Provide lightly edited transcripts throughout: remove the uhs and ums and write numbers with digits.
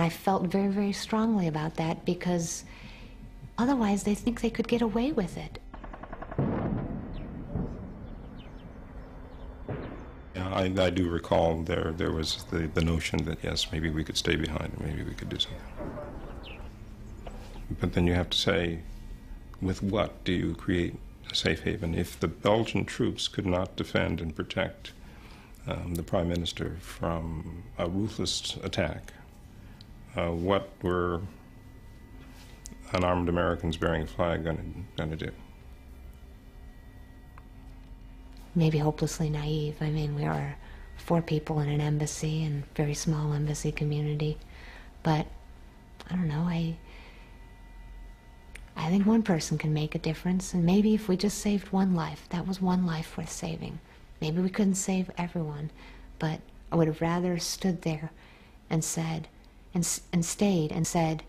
I felt very, very strongly about that, because otherwise they think they could get away with it. Yeah, I do recall there was the notion that, yes, maybe we could stay behind and maybe we could do something. But then you have to say, with what do you create a safe haven? If the Belgian troops could not defend and protect the Prime Minister from a ruthless attack, what were unarmed Americans bearing a flag going to do? Maybe hopelessly naive. I mean, we are 4 people in an embassy, and very small embassy community. But I don't know, I think one person can make a difference, and maybe if we just saved one life, that was one life worth saving. Maybe we couldn't save everyone, but I would have rather stood there and said, and stayed and said,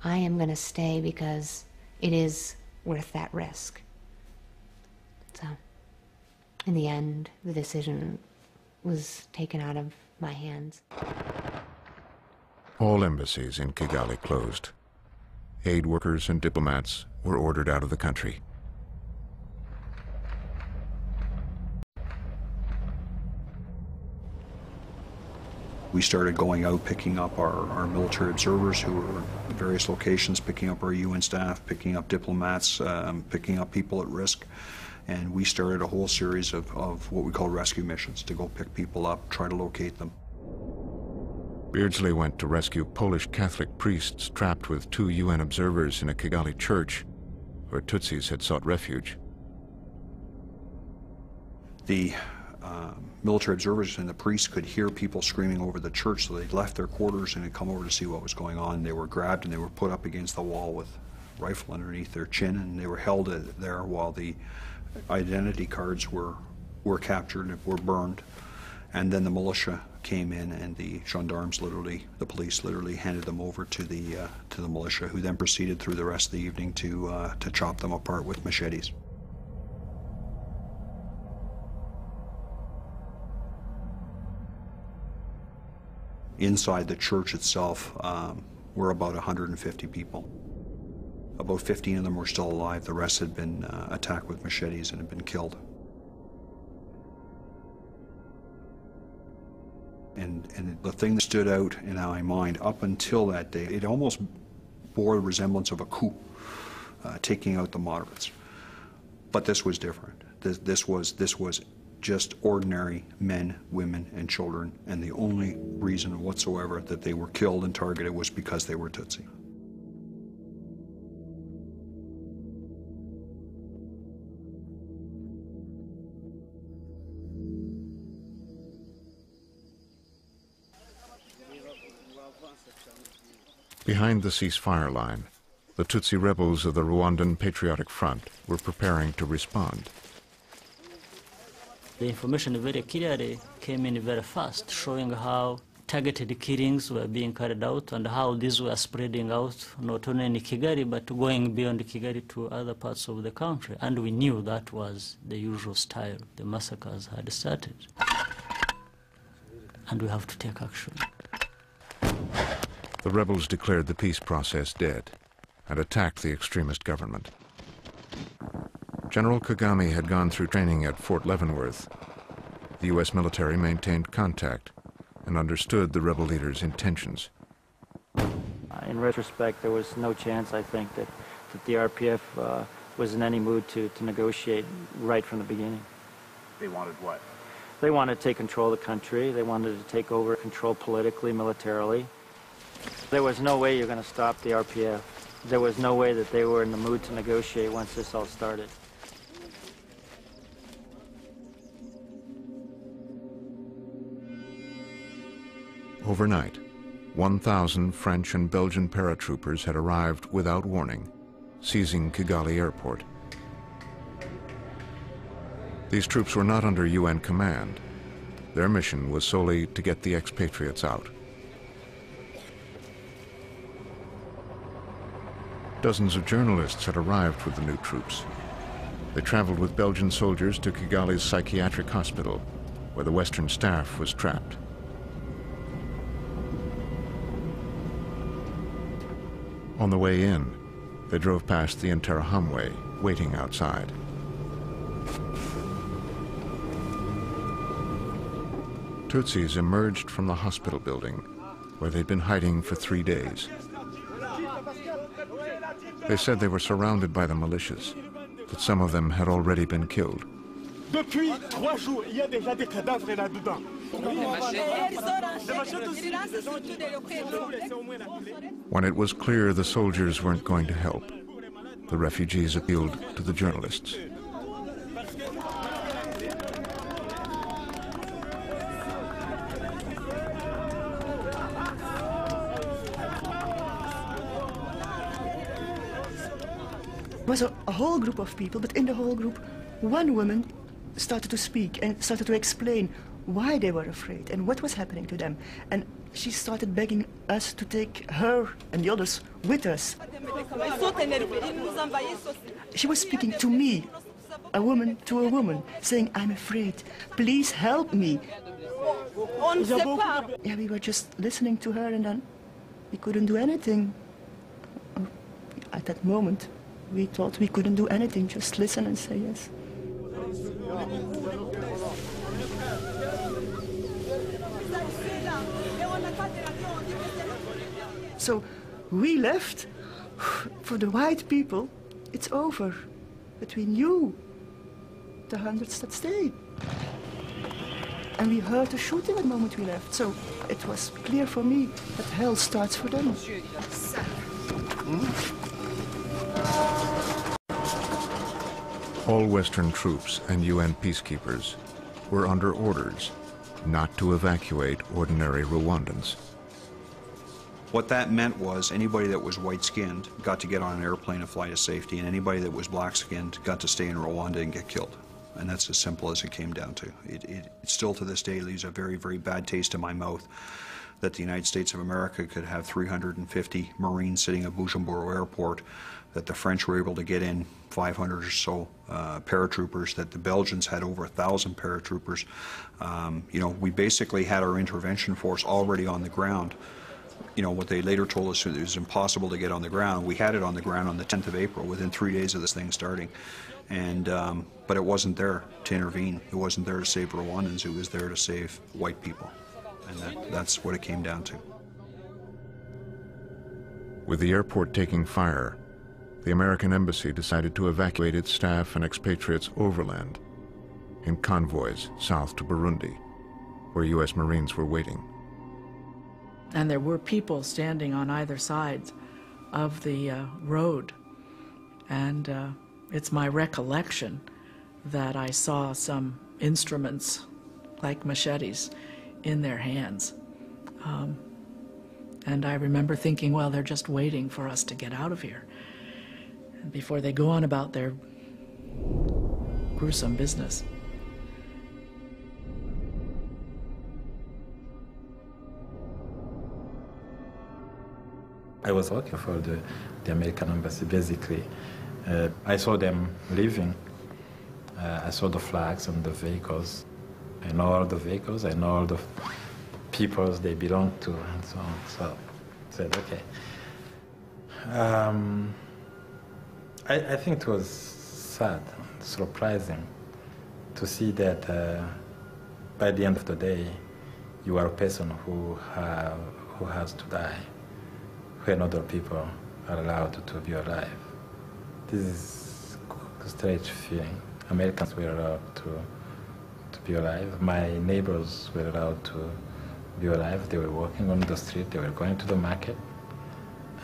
I am going to stay because it is worth that risk. So, in the end, the decision was taken out of my hands. All embassies in Kigali closed. Aid workers and diplomats were ordered out of the country. We started going out, picking up our military observers who were at various locations, picking up our UN staff, picking up diplomats, picking up people at risk. And we started a whole series of what we call rescue missions, to go pick people up, try to locate them. Beardsley went to rescue Polish Catholic priests trapped with 2 UN observers in a Kigali church where Tutsis had sought refuge. The military observers and the priests could hear people screaming over the church, so they left their quarters and had come over to see what was going on. They were grabbed and they were put up against the wall with a rifle underneath their chin, and they were held there while the identity cards were captured and were burned. And then the militia came in, and the gendarmes the police literally handed them over to the militia, who then proceeded through the rest of the evening to chop them apart with machetes. Inside the church itself were about 150 people. About 15 of them were still alive. The rest had been attacked with machetes and had been killed. And the thing that stood out in my mind up until that day, it almost bore the resemblance of a coup, taking out the moderates. But this was different. This was just ordinary men, women, and children, and the only reason whatsoever that they were killed and targeted was because they were Tutsi. Behind the ceasefire line, the Tutsi rebels of the Rwandan Patriotic Front were preparing to respond. The information very clearly came in very fast, showing how targeted killings were being carried out and how these were spreading out, not only in Kigali, but going beyond Kigali to other parts of the country. And we knew that was the usual style. The massacres had started. And we have to take action. The rebels declared the peace process dead and attacked the extremist government. General Kagame had gone through training at Fort Leavenworth. The U.S. military maintained contact and understood the rebel leader's intentions. In retrospect, there was no chance, I think, that the RPF was in any mood to negotiate right from the beginning. They wanted what? They wanted to take control of the country. They wanted to take over control politically, militarily. There was no way you're going to stop the RPF. There was no way that they were in the mood to negotiate once this all started. Overnight, 1,000 French and Belgian paratroopers had arrived without warning, seizing Kigali airport. These troops were not under UN command. Their mission was solely to get the expatriates out. Dozens of journalists had arrived with the new troops. They traveled with Belgian soldiers to Kigali's psychiatric hospital, where the Western staff was trapped. On the way in, they drove past the Interahamwe, waiting outside. Tutsis emerged from the hospital building, where they'd been hiding for 3 days. They said they were surrounded by the militias, that some of them had already been killed. Depuis 3 jours, il y a déjà des cadavres là-dedans. When it was clear the soldiers weren't going to help, the refugees appealed to the journalists. It was a whole group of people, but in the whole group, one woman started to speak and started to explain why they were afraid and what was happening to them. And she started begging us to take her and the others with us. She was speaking to me, a woman to a woman, saying, "I'm afraid, please help me." Yeah, we were just listening to her, and then we couldn't do anything. At that moment, we thought we couldn't do anything, just listen and say yes. So we left. For the white people, it's over. But we knew the hundreds that stayed. And we heard the shooting at the moment we left. So it was clear for me that hell starts for them. All Western troops and UN peacekeepers were under orders not to evacuate ordinary Rwandans. What that meant was anybody that was white-skinned got to get on an airplane and fly to safety, and anybody that was black-skinned got to stay in Rwanda and get killed. And that's as simple as it came down to. It still to this day leaves a very, very bad taste in my mouth that the United States of America could have 350 Marines sitting at Bujumbura Airport, that the French were able to get in 500 or so paratroopers, that the Belgians had over 1,000 paratroopers. You know, we basically had our intervention force already on the ground. You know, what they later told us, it was impossible to get on the ground. We had it on the ground on the 10th of April, within 3 days of this thing starting. And, but it wasn't there to intervene. It wasn't there to save Rwandans. It was there to save white people. And that's what it came down to. With the airport taking fire, the American embassy decided to evacuate its staff and expatriates overland in convoys south to Burundi, where U.S. Marines were waiting. And there were people standing on either side of the road. And it's my recollection that I saw some instruments, like machetes, in their hands. And I remember thinking, well, they're just waiting for us to get out of here before they go on about their gruesome business. I was working for the American embassy, basically. I saw them leaving. I saw the flags on the vehicles. I know all the vehicles, I know all the peoples they belong to, and so on. So I said, okay. I think it was sad, surprising to see that by the end of the day, you are a person who has to die, when other people are allowed to be alive. This is a strange feeling. Americans were allowed to be alive. My neighbors were allowed to be alive. They were walking on the street, they were going to the market,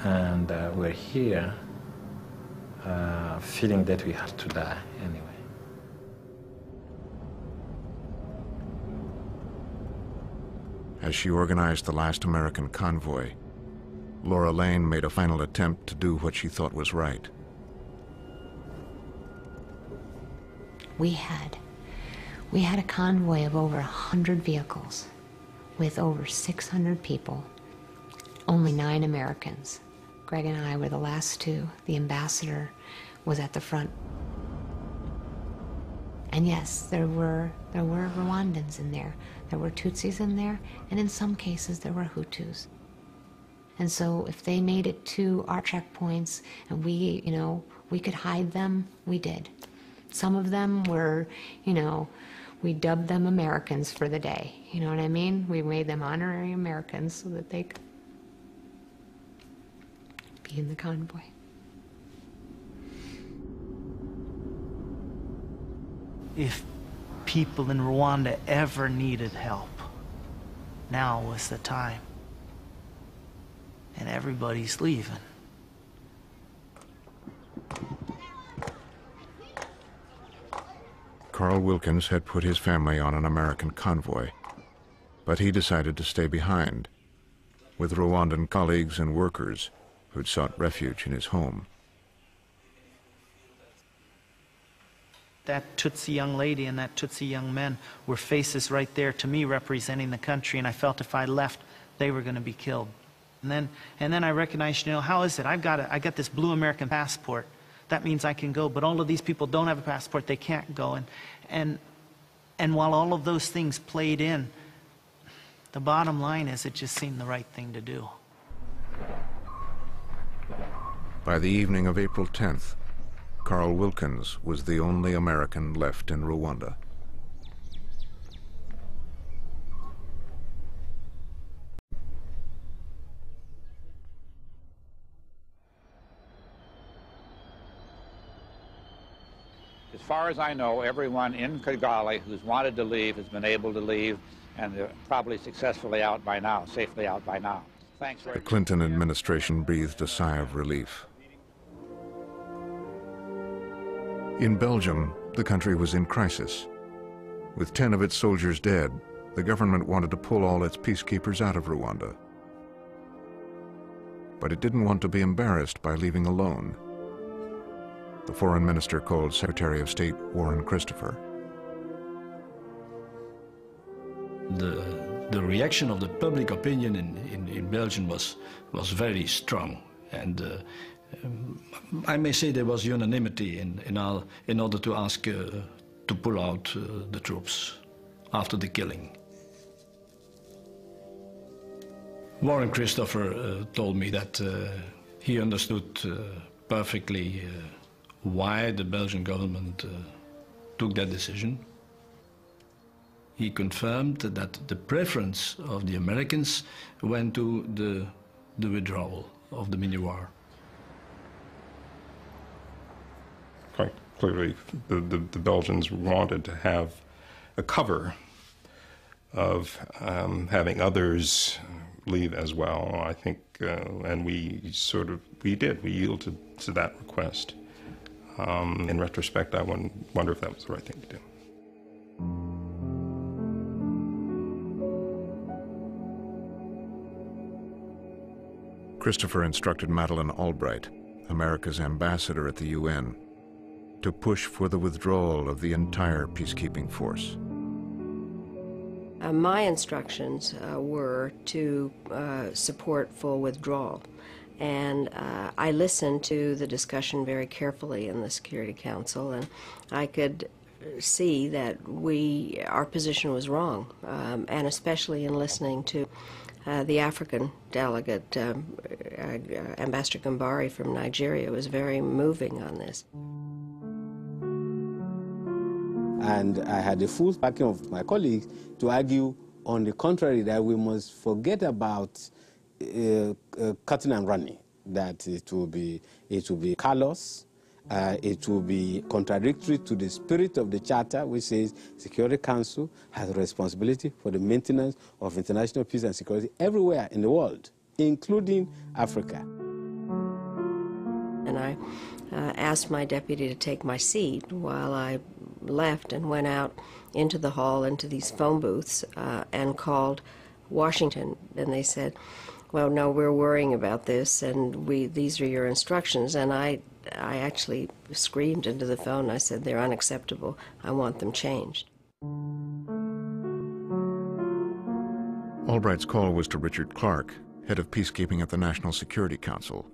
and we're here feeling that we had to die anyway. As she organized the last American convoy, Laura Lane made a final attempt to do what she thought was right. We had a convoy of over 100 vehicles with over 600 people, only 9 Americans. Greg and I were the last 2. The ambassador was at the front. And yes, there were Rwandans in there. There were Tutsis in there, and in some cases there were Hutus. And so if they made it to our checkpoints and we, you know, we could hide them, we did. Some of them were, you know, we dubbed them Americans for the day. You know what I mean? We made them honorary Americans so that they could be in the convoy. If people in Rwanda ever needed help, now was the time. And everybody's leaving. Carl Wilkins had put his family on an American convoy, but he decided to stay behind with Rwandan colleagues and workers who'd sought refuge in his home. That Tutsi young lady and that Tutsi young man were faces right there to me representing the country, and I felt if I left, they were going to be killed. And then I recognized, you know, how is it? I got this blue American passport. That means I can go, but all of these people don't have a passport, they can't go. And while all of those things played in, the bottom line is it just seemed the right thing to do. By the evening of April 10th, Carl Wilkins was the only American left in Rwanda. As far as I know, everyone in Kigali who's wanted to leave has been able to leave, and they're probably successfully out by now, safely out by now. Thanks very much. The Clinton administration breathed a sigh of relief. In Belgium, the country was in crisis. With 10 of its soldiers dead, the government wanted to pull all its peacekeepers out of Rwanda. But it didn't want to be embarrassed by leaving alone. The foreign minister called Secretary of State Warren Christopher. The reaction of the public opinion in Belgium was very strong, and I may say there was unanimity in order to ask to pull out the troops after the killing. Warren Christopher told me that he understood perfectly why the Belgian government took that decision. He confirmed that the preference of the Americans went to the withdrawal of the Minuar. Quite clearly, the Belgians wanted to have a cover of having others leave as well, I think, and we did. We yielded to that request. In retrospect, I wonder if that was the right thing to do. Christopher instructed Madeleine Albright, America's ambassador at the UN, to push for the withdrawal of the entire peacekeeping force. My instructions were to support full withdrawal. And I listened to the discussion very carefully in the Security Council, and I could see that our position was wrong, and especially in listening to the African delegate, Ambassador Gambari from Nigeria, was very moving on this. And I had the full backing of my colleagues to argue on the contrary, that we must forget about cutting and running, that it will be callous, it will be contradictory to the spirit of the Charter, which says Security Council has a responsibility for the maintenance of international peace and security everywhere in the world, including Africa. And I asked my deputy to take my seat while I left and went out into the hall, into these phone booths, and called Washington. And they said, well, no, we're worrying about this, and these are your instructions. And I actually screamed into the phone. I said, they're unacceptable. I want them changed. Albright's call was to Richard Clark, head of peacekeeping at the National Security Council.